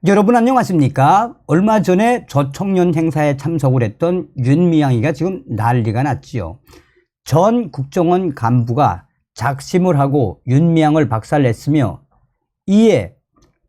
여러분 안녕하십니까? 얼마 전에 저청년 행사에 참석을 했던 윤미향이가 지금 난리가 났지요. 전 국정원 간부가 작심을 하고 윤미향을 박살냈으며, 이에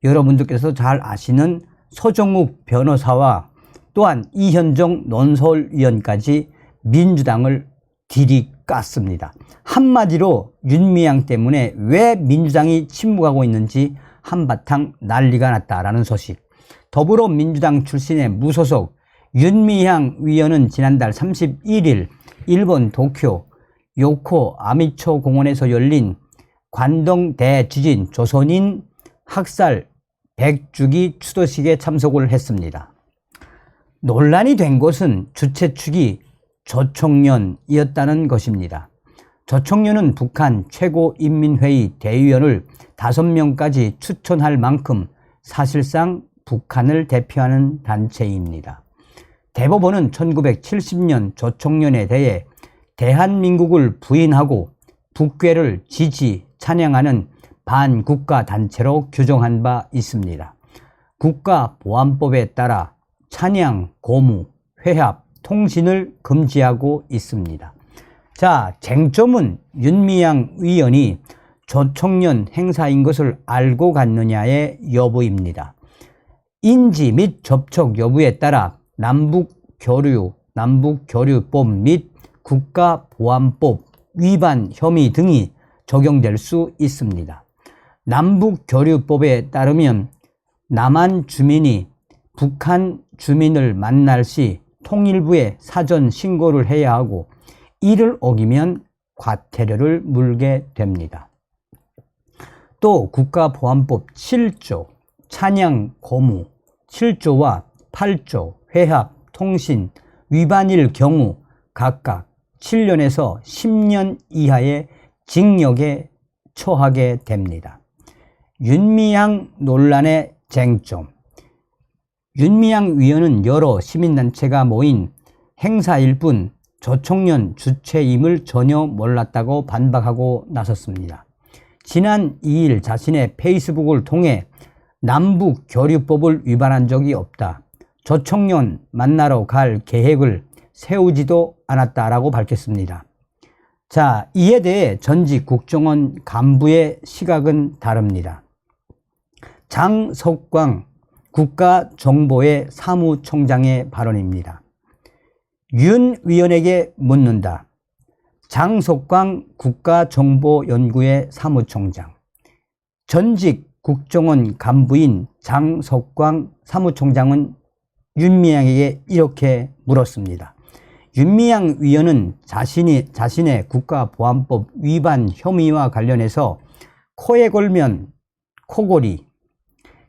여러분들께서 잘 아시는 서정욱 변호사와 또한 이현정 논설위원까지 민주당을 들이깠습니다. 한마디로 윤미향 때문에 왜 민주당이 침묵하고 있는지 한바탕 난리가 났다라는 소식. 더불어민주당 출신의 무소속 윤미향 위원은 지난달 31일 일본 도쿄 요코 아미초 공원에서 열린 관동 대지진 조선인 학살 100주기 추도식에 참석을 했습니다. 논란이 된 것은 주최 측이 저청년이었다는 것입니다. 저청년은 북한 최고인민회의 대의원을 5명까지 추천할 만큼 사실상 북한을 대표하는 단체입니다. 대법원은 1970년 저청년에 대해 대한민국을 부인하고 북괴를 지지, 찬양하는 반국가 단체로 규정한 바 있습니다. 국가보안법에 따라 찬양, 고무, 회합, 통신을 금지하고 있습니다. 자, 쟁점은 윤미향 위원이 저청년 행사인 것을 알고 갔느냐의 여부입니다. 인지 및 접촉 여부에 따라 남북교류법 및 국가보안법 위반 혐의 등이 적용될 수 있습니다. 남북교류법에 따르면 남한 주민이 북한 주민을 만날 시 통일부에 사전 신고를 해야 하고, 이를 어기면 과태료를 물게 됩니다. 또 국가보안법 7조 찬양 고무 7조와 8조 회합 통신 위반일 경우 각각 7년에서 10년 이하의 징역에 처하게 됩니다. 윤미향 논란의 쟁점. 윤미향 위원은 여러 시민단체가 모인 행사일 뿐 저청년 주체임을 전혀 몰랐다고 반박하고 나섰습니다. 지난 2일 자신의 페이스북을 통해 남북교류법을 위반한 적이 없다, 저청년 만나러 갈 계획을 세우지도 않았다라고 밝혔습니다. 자, 이에 대해 전직 국정원 간부의 시각은 다릅니다. 장석광 국가정보회 사무총장의 발언입니다. 윤 위원에게 묻는다. 장석광 국가정보연구회 사무총장. 전직 국정원 간부인 장석광 사무총장은 윤미향에게 이렇게 물었습니다. 윤미향 위원은 자신의 국가보안법 위반 혐의와 관련해서 코에 걸면 코골이,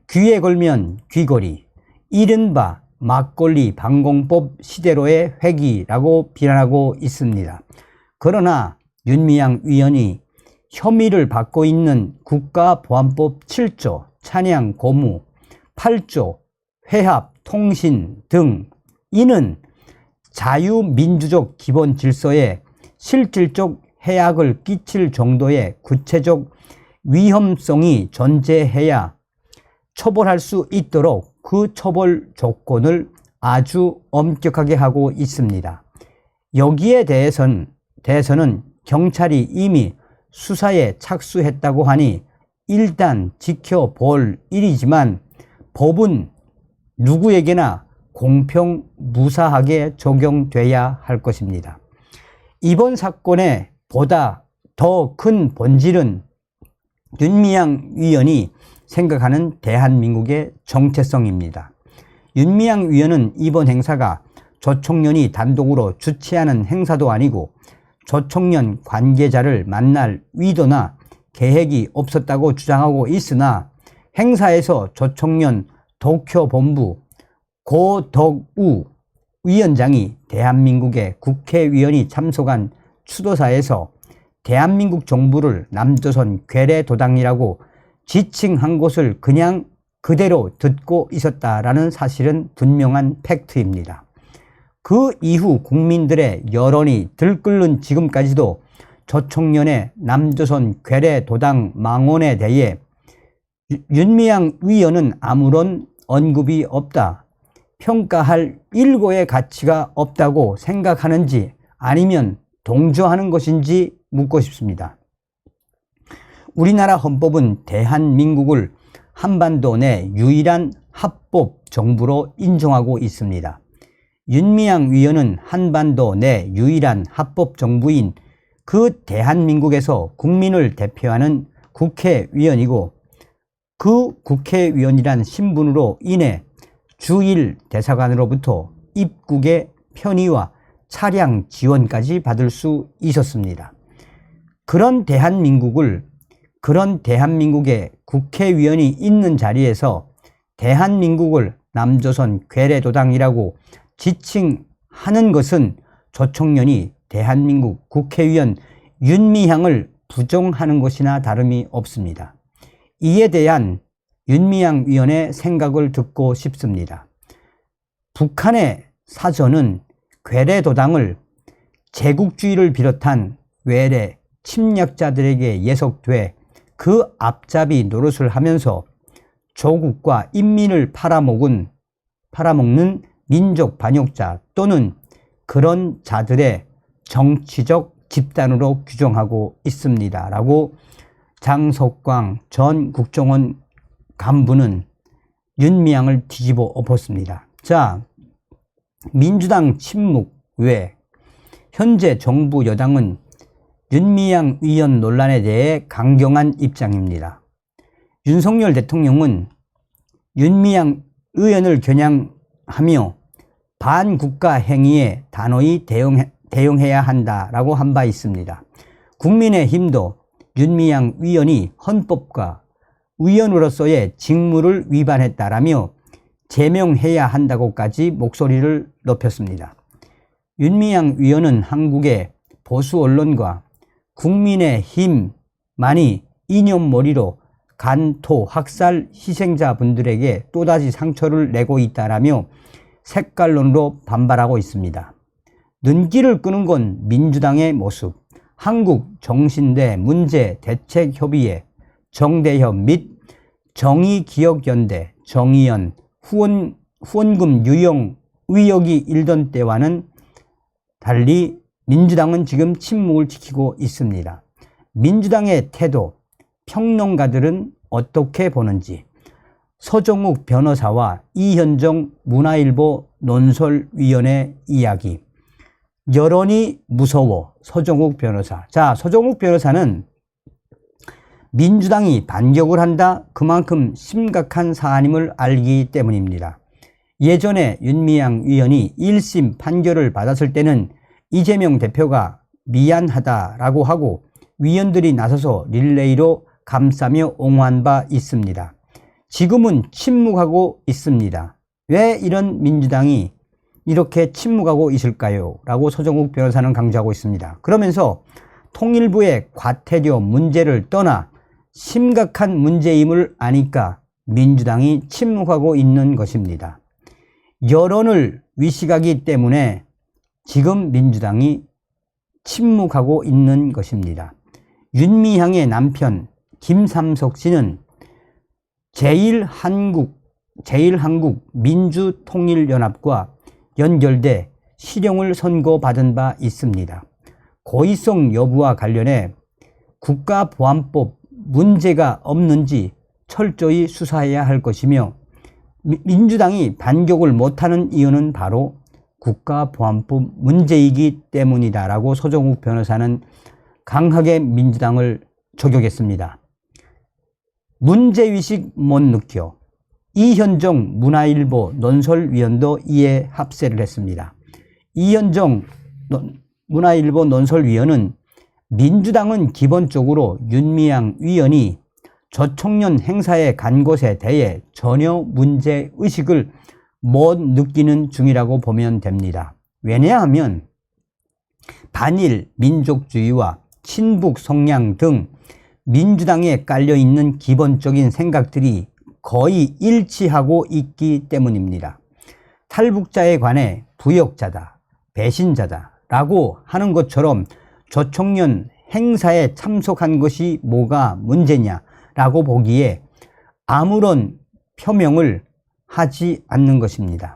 귀에 걸면 귀걸이, 이른바 막걸리 방공법 시대로의 회귀라고 비난하고 있습니다. 그러나 윤미향 위원이 혐의를 받고 있는 국가보안법 7조 찬양 고무, 8조 회합 통신 등, 이는 자유민주적 기본 질서에 실질적 해악을 끼칠 정도의 구체적 위험성이 존재해야 처벌할 수 있도록 그 처벌 조건을 아주 엄격하게 하고 있습니다. 여기에 대해서는 경찰이 이미 수사에 착수했다고 하니 일단 지켜볼 일이지만 법은 누구에게나 공평 무사하게 적용돼야 할 것입니다. 이번 사건의 보다 더 큰 본질은 윤미향 위원이 생각하는 대한민국의 정체성입니다. 윤미향 위원은 이번 행사가 저청년이 단독으로 주최하는 행사도 아니고 저청년 관계자를 만날 의도나 계획이 없었다고 주장하고 있으나, 행사에서 저청년 도쿄 본부 고덕우 위원장이 대한민국의 국회의원이 참석한 추도사에서 대한민국 정부를 남조선 괴뢰도당이라고 지칭한 것을 그냥 그대로 듣고 있었다라는 사실은 분명한 팩트입니다. 그 이후 국민들의 여론이 들끓는 지금까지도 저청년의 남조선 괴뢰도당 망언에 대해 윤미향 위원은 아무런 언급이 없다. 평가할 일고의 가치가 없다고 생각하는지 아니면 동조하는 것인지 묻고 싶습니다. 우리나라 헌법은 대한민국을 한반도 내 유일한 합법 정부로 인정하고 있습니다. 윤미향 위원은 한반도 내 유일한 합법 정부인 그 대한민국에서 국민을 대표하는 국회의원이고 그 국회의원이란 신분으로 인해 주1 대사관으로부터 입국의 편의와 차량 지원까지 받을 수 있었습니다. 그런 대한민국의 국회의원이 있는 자리에서 대한민국을 남조선 괴뢰도당이라고 지칭하는 것은 조총련이 대한민국 국회의원 윤미향을 부정하는 것이나 다름이 없습니다. 이에 대한 윤미향 위원의 생각을 듣고 싶습니다. 북한의 사전은 괴뢰도당을 제국주의를 비롯한 외래 침략자들에게 예속돼 그 앞잡이 노릇을 하면서 조국과 인민을 팔아먹는 민족 반역자 또는 그런 자들의 정치적 집단으로 규정하고 있습니다. 라고 장석광 전 국정원 간부는 윤미향을 뒤집어 엎었습니다. 자, 민주당 침묵 외 현재 정부 여당은 윤미향 위원 논란에 대해 강경한 입장입니다. 윤석열 대통령은 윤미향 의원을 겨냥하며 반국가 행위에 단호히 대응해야 한다라고 한 바 있습니다. 국민의힘도 윤미향 위원이 헌법과 위원으로서의 직무를 위반했다라며 제명해야 한다고까지 목소리를 높였습니다. 윤미향 위원은 한국의 보수 언론과 국민의힘만이 이념머리로 간토 학살 희생자분들에게 또다시 상처를 내고 있다라며 색깔론으로 반발하고 있습니다. 눈길을 끄는 건 민주당의 모습, 한국정신대 문제대책협의회, 정대협 및 정의기억연대, 정의연, 후원금 유용 의혹이 일던 때와는 달리 민주당은 지금 침묵을 지키고 있습니다. 민주당의 태도, 평론가들은 어떻게 보는지 서정욱 변호사와 이현정 문화일보 논설위원회 이야기. 여론이 무서워 서정욱 변호사. 자, 서정욱 변호사는 민주당이 반격을 한다, 그만큼 심각한 사안임을 알기 때문입니다. 예전에 윤미향 위원이 1심 판결을 받았을 때는 이재명 대표가 미안하다라고 하고 위원들이 나서서 릴레이로 감싸며 옹호한 바 있습니다. 지금은 침묵하고 있습니다. 왜 이런 민주당이 이렇게 침묵하고 있을까요? 라고 서정욱 변호사는 강조하고 있습니다. 그러면서 통일부의 과태료 문제를 떠나 심각한 문제임을 아니까 민주당이 침묵하고 있는 것입니다. 여론을 위식하기 때문에 지금 민주당이 침묵하고 있는 것입니다. 윤미향의 남편 김삼석 씨는 제1한국민주통일연합과 연결돼 실형을 선고받은 바 있습니다. 고의성 여부와 관련해 국가보안법 문제가 없는지 철저히 수사해야 할 것이며 민주당이 반격을 못하는 이유는 바로 국가보안법 문제이기 때문이다라고 서정욱 변호사는 강하게 민주당을 저격했습니다. 문제의식 못 느껴. 이현정 문화일보 논설위원도 이에 합세를 했습니다. 이현정 문화일보 논설위원은 민주당은 기본적으로 윤미향 위원이 조총련 행사에 간 것에 대해 전혀 문제의식을 못 느끼는 중이라고 보면 됩니다. 왜냐하면 반일 민족주의와 친북 성향 등 민주당에 깔려있는 기본적인 생각들이 거의 일치하고 있기 때문입니다. 탈북자에 관해 부역자다, 배신자다 라고 하는 것처럼 조총련 행사에 참석한 것이 뭐가 문제냐라고 보기에 아무런 표명을 하지 않는 것입니다.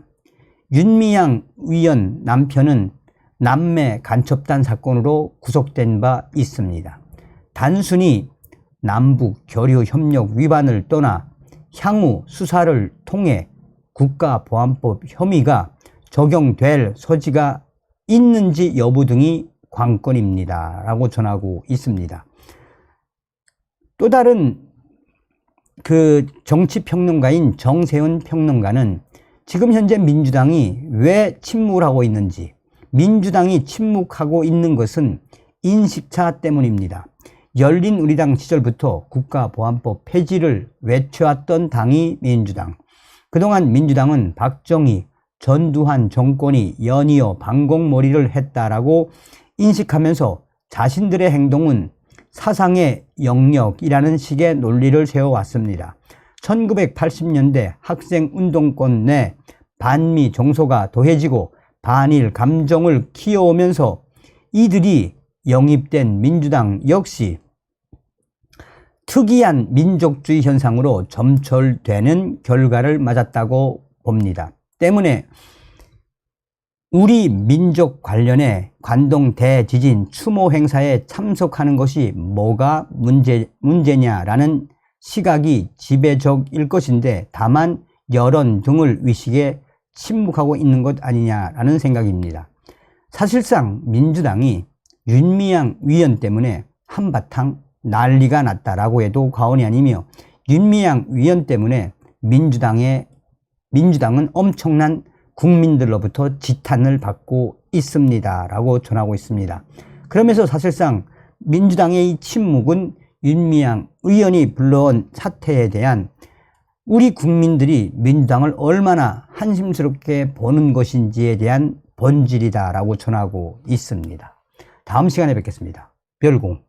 윤미향 의원 남편은 남매 간첩단 사건으로 구속된 바 있습니다. 단순히 남북 교류 협력 위반을 떠나 향후 수사를 통해 국가보안법 혐의가 적용될 소지가 있는지 여부 등이 관건입니다. 라고 전하고 있습니다. 또 다른 그 정치평론가인 정세훈 평론가는 지금 현재 민주당이 왜 침묵을 하고 있는지, 민주당이 침묵하고 있는 것은 인식차 때문입니다. 열린우리당 시절부터 국가보안법 폐지를 외쳐왔던 당이 민주당. 그동안 민주당은 박정희, 전두환 정권이 연이어 방공몰이를 했다라고 인식하면서 자신들의 행동은 사상의 영역이라는 식의 논리를 세워왔습니다. 1980년대 학생운동권 내 반미 정서가 더해지고 반일 감정을 키워오면서 이들이 영입된 민주당 역시 특이한 민족주의 현상으로 점철되는 결과를 맞았다고 봅니다. 때문에 우리 민족 관련해 관동 대지진 추모 행사에 참석하는 것이 뭐가 문제냐라는 시각이 지배적일 것인데, 다만 여론 등을 위시게 침묵하고 있는 것 아니냐라는 생각입니다. 사실상 민주당이 윤미향 위원 때문에 한바탕 난리가 났다라고 해도 과언이 아니며, 윤미향 위원 때문에 민주당은 엄청난 국민들로부터 지탄을 받고 있습니다. 라고 전하고 있습니다. 그러면서 사실상 민주당의 이 침묵은 윤미향 의원이 불러온 사태에 대한 우리 국민들이 민주당을 얼마나 한심스럽게 보는 것인지에 대한 본질이다 라고 전하고 있습니다. 다음 시간에 뵙겠습니다. 별공.